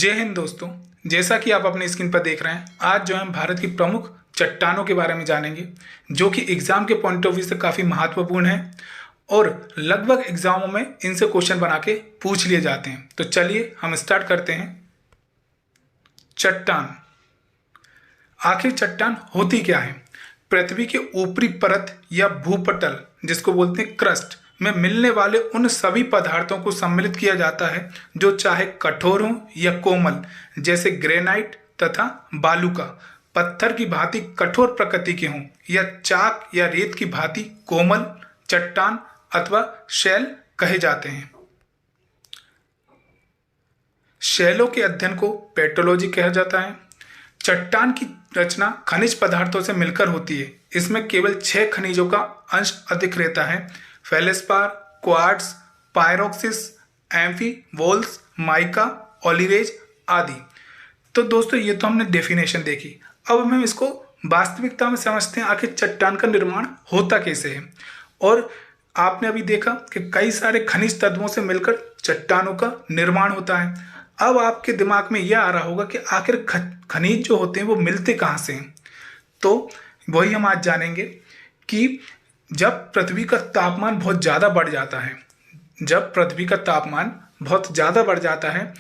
जय हिंद दोस्तों। जैसा कि आप अपनी स्क्रीन पर देख रहे हैं, आज जो हम भारत की प्रमुख चट्टानों के बारे में जानेंगे, जो कि एग्जाम के पॉइंट ऑफ व्यू से काफ़ी महत्वपूर्ण है और लगभग एग्जामों में इनसे क्वेश्चन बना के पूछ लिए जाते हैं। तो चलिए हम स्टार्ट करते हैं। चट्टान। आखिर चट्टान होती क्या है? पृथ्वी के ऊपरी परत या भूपटल, जिसको बोलते हैं क्रस्ट, में मिलने वाले उन सभी पदार्थों को सम्मिलित किया जाता है जो चाहे कठोर हो या कोमल, जैसे ग्रेनाइट तथा बालू का, पत्थर की भांति कठोर प्रकृति के हों या चाक या रेत की भांति कोमल, चट्टान अथवा शैल कहे जाते हैं। शैलों के अध्ययन को पेट्रोलॉजी कहा जाता है। चट्टान की रचना खनिज पदार्थों से मिलकर होती है। इसमें केवल 6 खनिजों का अंश अधिक रहता है: फेल्सपार, क्वार्ट्ज, पायरोक्सिस, एम्फी, वोल्स, माइका, ओलिरेज आदि। तो दोस्तों, ये तो हमने डेफिनेशन देखी। अब हम इसको वास्तविकता में समझते हैं, आखिर चट्टान का निर्माण होता कैसे है। और आपने अभी देखा कि कई सारे खनिज तत्वों से मिलकर चट्टानों का निर्माण होता है। अब आपके दिमाग में यह आ रहा होगा कि आखिर खनिज जो होते हैं वो मिलते कहाँ से हैं। तो वही हम आज जानेंगे कि जब पृथ्वी का तापमान बहुत ज़्यादा बढ़ जाता है,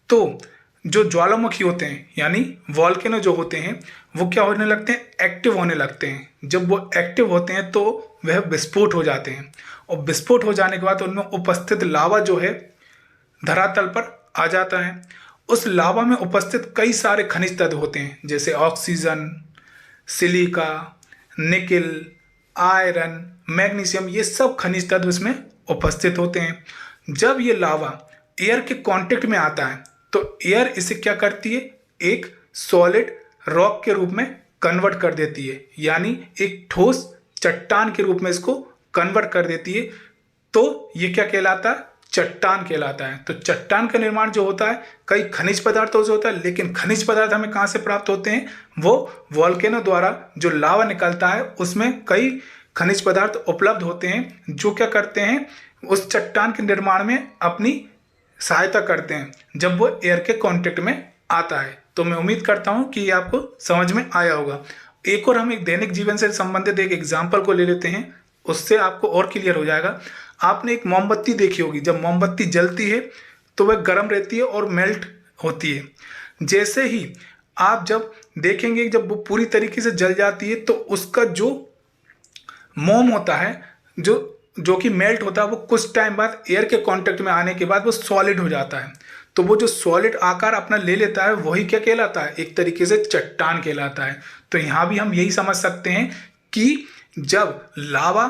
तो जो ज्वालामुखी होते हैं यानी वॉल्केनो जो होते हैं वो क्या होने लगते हैं, एक्टिव होने लगते हैं। जब वो एक्टिव होते हैं तो वह विस्फोट हो जाते हैं और विस्फोट हो जाने के बाद उनमें उपस्थित लावा जो है धरातल पर आ जाता है। उस लावा में उपस्थित कई सारे खनिज तत्व होते हैं, जैसे oxygen, silica, nickel, iron, magnesium, ये सब खनिज तत्व इसमें उपस्थित होते हैं। जब ये लावा एयर के कांटेक्ट में आता है तो एयर इसे क्या करती है, एक सॉलिड रॉक के रूप में कन्वर्ट कर देती है, यानी एक ठोस चट्टान के रूप में इसको कन्वर्ट कर देती है। तो ये क्या कहलाता है, चट्टान कहलाता है। तो चट्टान का निर्माण जो होता है कई खनिज पदार्थों से होता है, लेकिन खनिज पदार्थ हमें कहाँ से प्राप्त होते हैं, वो वॉल्केनो द्वारा जो लावा निकलता है उसमें कई खनिज पदार्थ उपलब्ध होते हैं, जो क्या करते हैं, उस चट्टान के निर्माण में अपनी सहायता करते हैं जब वो एयर के कांटेक्ट में आता है। तो मैं उम्मीद करता हूँ कि ये आपको समझ में आया होगा। एक और हम एक दैनिक जीवन से संबंधित एक एग्जाम्पल को ले लेते हैं, उससे आपको और क्लियर हो जाएगा। आपने एक मोमबत्ती देखी होगी, जब मोमबत्ती जलती है तो वह गर्म रहती है और मेल्ट होती है। जैसे ही आप जब देखेंगे जब वो पूरी तरीके से जल जाती है तो उसका जो मोम होता है, जो कि मेल्ट होता है, वो कुछ टाइम बाद एयर के कांटेक्ट में आने के बाद वो सॉलिड हो जाता है। तो वो जो सॉलिड आकार अपना ले लेता है वही क्या कहलाता है, एक तरीके से चट्टान कहलाता है। तो यहाँ भी हम यही समझ सकते हैं कि जब लावा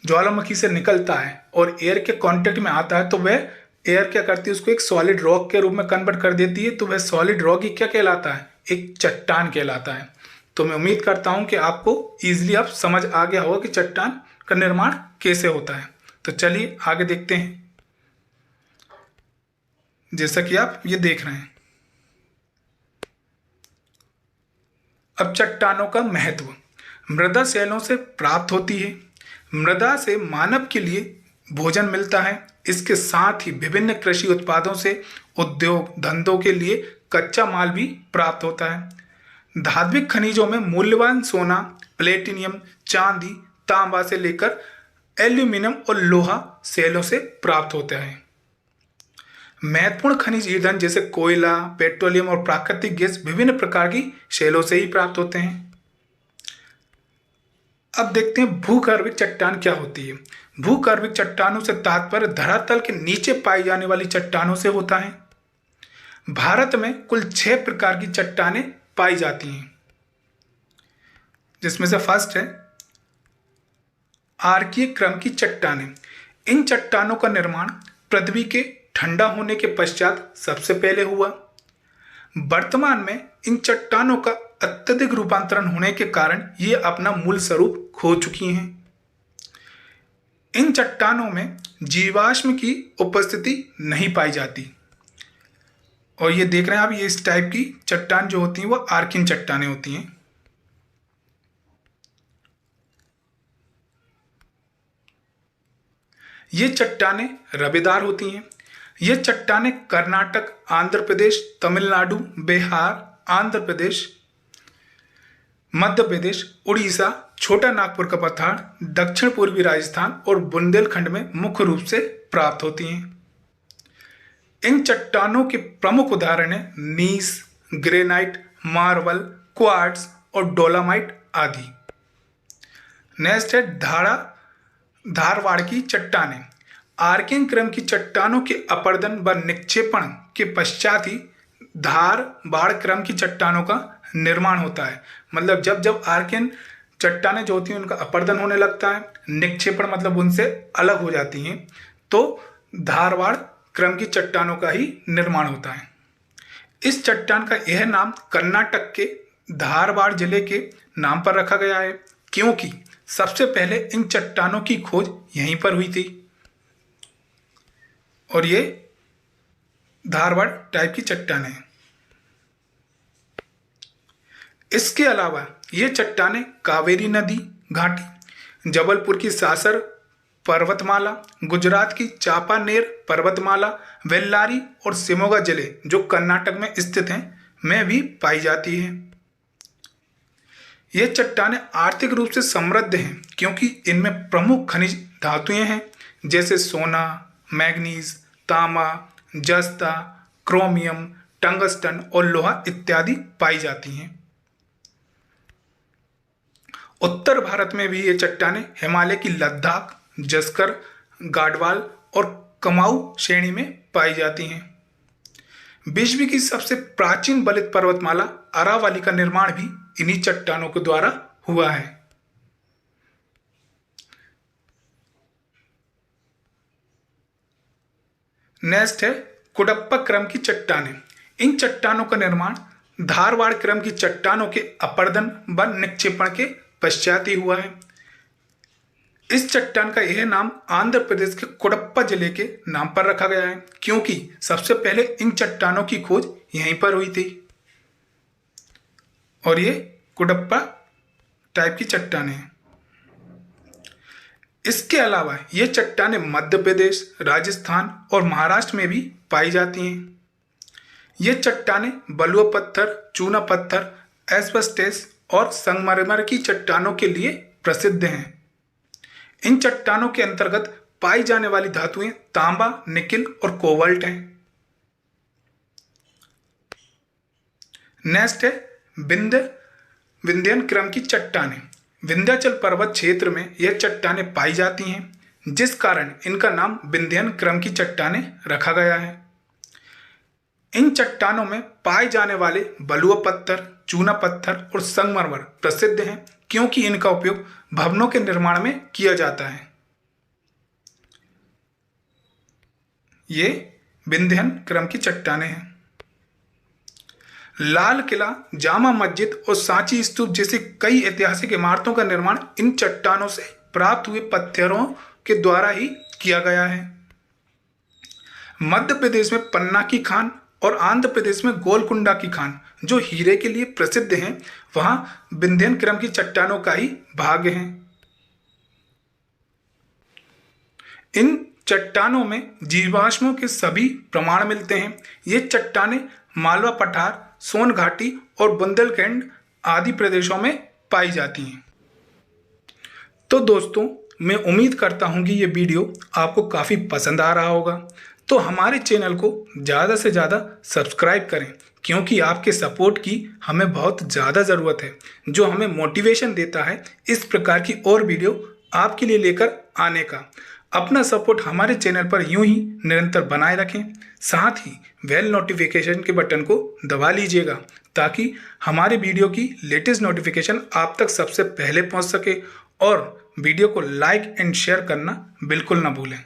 ज्वालामुखी से निकलता है और एयर के कांटेक्ट में आता है तो वह एयर क्या करती है, उसको एक सॉलिड रॉक के रूप में कन्वर्ट कर देती है। तो वह सॉलिड रॉक ही क्या कहलाता है, एक चट्टान कहलाता है। तो मैं उम्मीद करता हूं कि आपको ईजिली अब समझ आ गया होगा कि चट्टान का निर्माण कैसे होता है। तो चलिए आगे देखते हैं। जैसा कि आप ये देख रहे हैं, अब चट्टानों का महत्व। मृदा शैलों से प्राप्त होती है। मृदा से मानव के लिए भोजन मिलता है। इसके साथ ही विभिन्न कृषि उत्पादों से उद्योग धंधों के लिए कच्चा माल भी प्राप्त होता है। धात्विक खनिजों में मूल्यवान सोना, प्लेटिनियम, चांदी, तांबा से लेकर एल्यूमिनियम और लोहा शैलों से प्राप्त होता है। महत्वपूर्ण खनिज ईंधन जैसे कोयला, पेट्रोलियम और प्राकृतिक गैस विभिन्न प्रकार की शैलों से ही प्राप्त होते हैं। अब देखते हैं भूगर्भिक चट्टान क्या होती है। भूगर्भिक चट्टानों से तात्पर्य धरातल के नीचे पाई जाने वाली चट्टानों से होता है। भारत में कुल 6 प्रकार की चट्टानें पाई जाती हैं, जिसमें से फर्स्ट है आर्कीय क्रम की चट्टानें। इन चट्टानों का निर्माण पृथ्वी के ठंडा होने के पश्चात सबसे पहले हुआ। वर्तमान में इन चट्टानों का अत्यधिक रूपांतरण होने के कारण ये अपना मूल स्वरूप खो चुकी हैं। इन चट्टानों में जीवाश्म की उपस्थिति नहीं पाई जाती। और ये देख रहे हैं आप, ये इस टाइप की चट्टान जो होती हैं वो आर्किन चट्टानें होती हैं। ये चट्टानें रबेदार होती हैं। ये चट्टानें कर्नाटक, आंध्र प्रदेश, तमिलनाडु, बिहार, आंध्र प्रदेश, मध्य प्रदेश, उड़ीसा, छोटा नागपुर का पठार, दक्षिण पूर्वी राजस्थान और बुंदेलखंड में मुख्य रूप से प्राप्त होती हैं। इन चट्टानों के प्रमुख उदाहरण हैं नीस, ग्रेनाइट, मार्बल, क्वार्ट्ज और डोलामाइट आदि। नेक्स्ट है धारवाड़ की चट्टानें। आर्किंग क्रम की चट्टानों के अपर्दन व निक्षेपण के पश्चात ही धारवाड़ क्रम की चट्टानों का निर्माण होता है। मतलब जब जब आर्किन चट्टानें जो होती हैं उनका अपर्दन होने लगता है, निक्षेपण मतलब उनसे अलग हो जाती हैं, तो धारवाड़ क्रम की चट्टानों का ही निर्माण होता है। इस चट्टान का यह नाम कर्नाटक के धारवाड़ जिले के नाम पर रखा गया है, क्योंकि सबसे पहले इन चट्टानों की खोज यहीं पर हुई थी और ये धारवाड़ टाइप की चट्टानें हैं। इसके अलावा ये चट्टानें कावेरी नदी घाटी, जबलपुर की सासर पर्वतमाला, गुजरात की चापानेर पर्वतमाला, वेल्लारी और शिमोगा जिले जो कर्नाटक में स्थित हैं में भी पाई जाती है। ये चट्टानें आर्थिक रूप से समृद्ध हैं क्योंकि इनमें प्रमुख खनिज धातुएं हैं जैसे सोना, मैग्नीज, तांबा, जस्ता, क्रोमियम, टंगस्टन और लोहा इत्यादि पाई जाती हैं। उत्तर भारत में भी ये चट्टानें हिमालय की लद्दाख, जस्कर, गाढ़वाल और कमाऊ श्रेणी में पाई जाती हैं। विश्व की सबसे प्राचीन बलित पर्वतमाला अरावली का निर्माण भी इन्हीं चट्टानों के द्वारा हुआ है। नेक्स्ट है कुडप्पा क्रम की चट्टानें। इन चट्टानों का निर्माण धारवाड़ क्रम की चट्टानों के अपर्दन व निक्षेपण के पश्चात ही हुआ है। इस चट्टान का यह नाम आंध्र प्रदेश के कुडप्पा जिले के नाम पर रखा गया है, क्योंकि सबसे पहले इन चट्टानों की खोज यहीं पर हुई थी और ये कुडप्पा टाइप की चट्टानें हैं। इसके अलावा ये चट्टानें मध्य प्रदेश, राजस्थान और महाराष्ट्र में भी पाई जाती हैं। ये चट्टानें बलुआ पत्थर, चूना पत्थर, एस्बेस्टस और संगमरमर की चट्टानों के लिए प्रसिद्ध हैं। इन चट्टानों के अंतर्गत पाई जाने वाली धातुएं तांबा, निकिल और कोबाल्ट हैं। नेक्स्ट है विंध्यन क्रम की चट्टानें। विंध्याचल पर्वत क्षेत्र में यह चट्टानें पाई जाती हैं, जिस कारण इनका नाम विंध्यन क्रम की चट्टानें रखा गया है। इन चट्टानों में पाए जाने वाले बलुआ पत्थर, चूना पत्थर और संगमरमर प्रसिद्ध हैं, क्योंकि इनका उपयोग भवनों के निर्माण में किया जाता है। ये विंध्यन क्रम की चट्टानें हैं। लाल किला, जामा मस्जिद और सांची स्तूप जैसी कई ऐतिहासिक इमारतों का निर्माण इन चट्टानों से प्राप्त हुए पत्थरों के द्वारा ही किया गया है। मध्य प्रदेश में पन्ना की खान और आंध्र प्रदेश में गोलकुंडा की खान जो हीरे के लिए प्रसिद्ध हैं, वहां विंध्यन क्रम की चट्टानों का ही भाग है। इन चट्टानों में जीवाश्मों के सभी प्रमाण मिलते हैं। ये चट्टानें मालवा पठार, सोन घाटी और बुंदेलखंड आदि प्रदेशों में पाई जाती हैं। तो दोस्तों, मैं उम्मीद करता हूं कि ये वीडियो आपको काफ़ी पसंद आ रहा होगा। तो हमारे चैनल को ज़्यादा से ज़्यादा सब्सक्राइब करें, क्योंकि आपके सपोर्ट की हमें बहुत ज़्यादा ज़रूरत है, जो हमें मोटिवेशन देता है इस प्रकार की और वीडियो आपके लिए लेकर आने का। अपना सपोर्ट हमारे चैनल पर यूं ही निरंतर बनाए रखें, साथ ही बेल नोटिफिकेशन के बटन को दबा लीजिएगा, ताकि हमारे वीडियो की लेटेस्ट नोटिफिकेशन आप तक सबसे पहले पहुंच सके। और वीडियो को लाइक एंड शेयर करना बिल्कुल ना भूलें।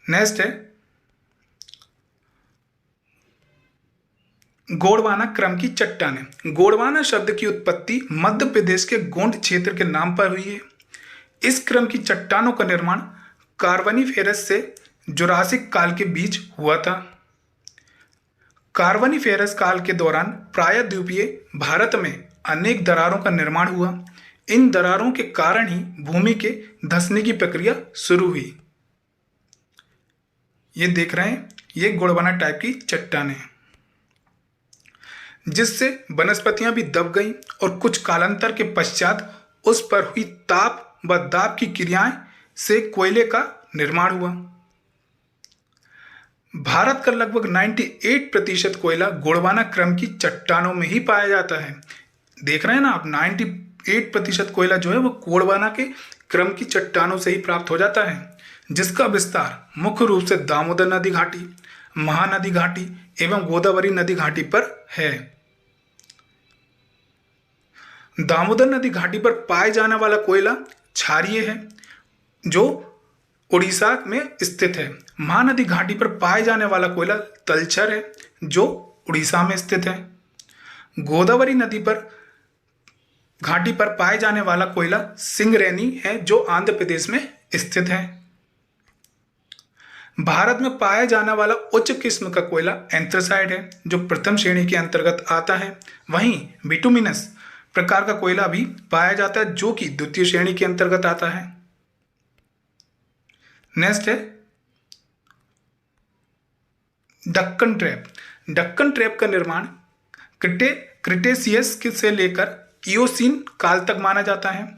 नेक्स्ट है गोंडवाना क्रम की चट्टानें। गोंडवाना शब्द की उत्पत्ति मध्य प्रदेश के गोंड क्षेत्र के नाम पर हुई है। इस क्रम की चट्टानों का निर्माण कार्बोनिफेरस से जुरासिक काल के बीच हुआ था। कार्बोनिफेरस काल के दौरान प्रायद्वीपीय भारत में अनेक दरारों का निर्माण हुआ। इन दरारों के कारण ही भूमि के धंसने की प्रक्रिया शुरू हुई। ये देख रहे हैं, ये गुड़बना टाइप की चट्टानें हैं, जिससे वनस्पतियां भी दब गईं और कुछ कालांतर के पश्चात उस पर हुई ताप व दाब की क्रियाएं से कोयले का निर्माण हुआ। भारत का लगभग 98% कोयला गोंडवाना क्रम की चट्टानों में ही पाया जाता है। देख रहे हैं ना आप, 98% कोयला जो है वो गोंडवाना के क्रम की चट्टानों से ही प्राप्त हो जाता है, जिसका विस्तार मुख्य रूप से दामोदर नदी घाटी, महानदी घाटी एवं गोदावरी नदी घाटी पर है। दामोदर नदी घाटी पर पाए जाने वाला कोयला क्षारीय है, जो उड़ीसा में स्थित है। महानदी घाटी पर पाए जाने वाला कोयला तलछर है, जो उड़ीसा में स्थित है। गोदावरी नदी पर घाटी पर पाए जाने वाला कोयला सिंगरेनी है, जो आंध्र प्रदेश में स्थित है। भारत में पाया जाने वाला उच्च किस्म का कोयला एंथ्रासाइट है, जो प्रथम श्रेणी के अंतर्गत आता है। वहीं बिटुमिनस प्रकार का कोयला भी पाया जाता है, जो कि द्वितीय श्रेणी के अंतर्गत आता है। नेक्स्ट है दक्कन ट्रैप। दक्कन ट्रैप का निर्माण क्रिटेशियस से लेकर इयोसीन काल तक माना जाता है।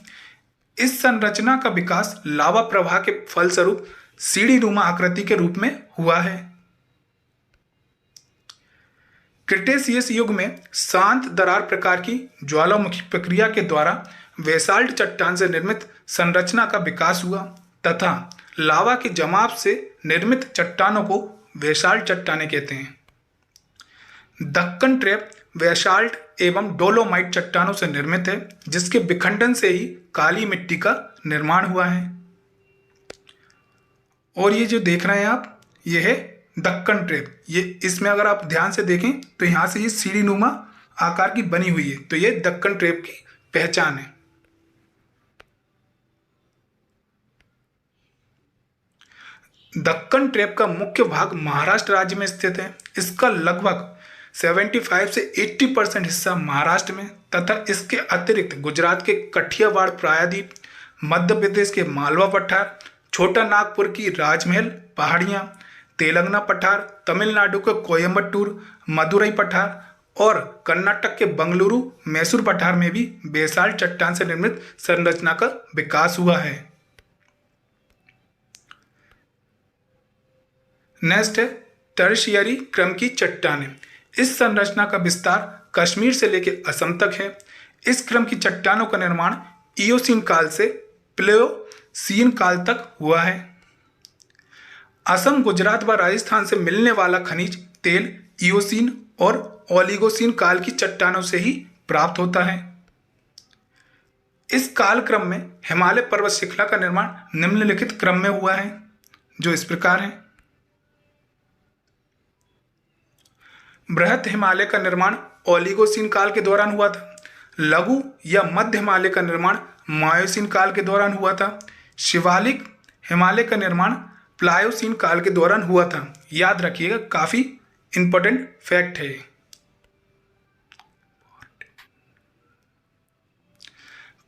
इस संरचना का विकास लावा प्रवाह के फलस्वरूप सीढ़ीनुमा आकृति के रूप में हुआ है। क्रिटेशियस युग में शांत दरार प्रकार की ज्वालामुखी प्रक्रिया के द्वारा बेसाल्ट चट्टान से निर्मित संरचना का विकास हुआ तथा लावा के जमाव से निर्मित चट्टानों को बेसाल्ट चट्टानें कहते हैं। दक्कन ट्रैप बेसाल्ट एवं डोलोमाइट चट्टानों से निर्मित है, जिसके विखंडन से ही काली मिट्टी का निर्माण हुआ है। और ये जो देख रहे हैं आप, ये है दक्कन ट्रैप। ये इसमें अगर आप ध्यान से देखें तो यहाँ से ये सीढ़ीनुमा आकार की बनी हुई है, तो ये दक्कन ट्रैप की पहचान है। दक्कन ट्रैप का मुख्य भाग महाराष्ट्र राज्य में स्थित है। इसका लगभग 75 से 80% हिस्सा महाराष्ट्र में तथा इसके अतिरिक्त गुजरात के कठियावाड़ प्रायद्वीप, मध्य प्रदेश के मालवा पठार, छोटा नागपुर की राजमहल पहाड़ियाँ, तेलंगाना पठार, तमिलनाडु के कोयम्बटूर, मदुरई पठार और कर्नाटक के बंगलुरु, मैसूर पठार में भी बेसाल्ट चट्टान से निर्मित संरचना का विकास हुआ है। नेक्स्ट है टर्शियरी क्रम की चट्टानें। इस संरचना का विस्तार कश्मीर से लेकर असम तक है। इस क्रम की चट्टानों का निर्माण इयोसीन काल से प्लेओसीन काल तक हुआ है। असम, गुजरात व राजस्थान से मिलने वाला खनिज तेल इयोसीन और ओलिगोसीन काल की चट्टानों से ही प्राप्त होता है। इस काल क्रम में हिमालय पर्वत श्रृंखला का निर्माण निम्नलिखित क्रम में हुआ है, जो इस प्रकार है। बृहत हिमालय का निर्माण ओलिगोसीन काल के दौरान हुआ था। लघु या मध्य हिमालय का निर्माण मायोसीन काल के दौरान हुआ था। शिवालिक हिमालय का निर्माण प्लायोसीन काल के दौरान हुआ था। याद रखिएगा, काफी इंपॉर्टेंट फैक्ट है।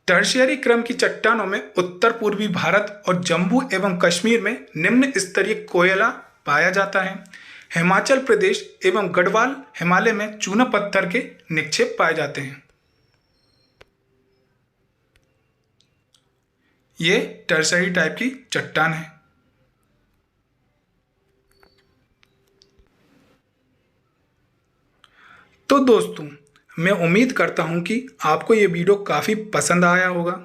टर्शियरी क्रम की चट्टानों में उत्तर पूर्वी भारत और जम्मू एवं कश्मीर में निम्न स्तरीय कोयला पाया जाता है। हिमाचल प्रदेश एवं गढ़वाल हिमालय में चूना पत्थर के निक्षेप पाए जाते हैं। ये टर्शियरी टाइप की चट्टान है। तो दोस्तों, मैं उम्मीद करता हूं कि आपको ये वीडियो काफ़ी पसंद आया होगा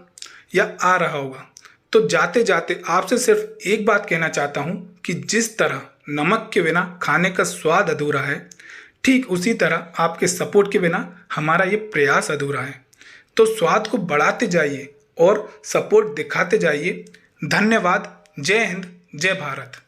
या आ रहा होगा। तो जाते जाते आपसे सिर्फ एक बात कहना चाहता हूं कि जिस तरह नमक के बिना खाने का स्वाद अधूरा है, ठीक उसी तरह आपके सपोर्ट के बिना हमारा ये प्रयास अधूरा है। तो स्वाद को बढ़ाते जाइए और सपोर्ट दिखाते जाइए। धन्यवाद। जय हिंद, जय भारत।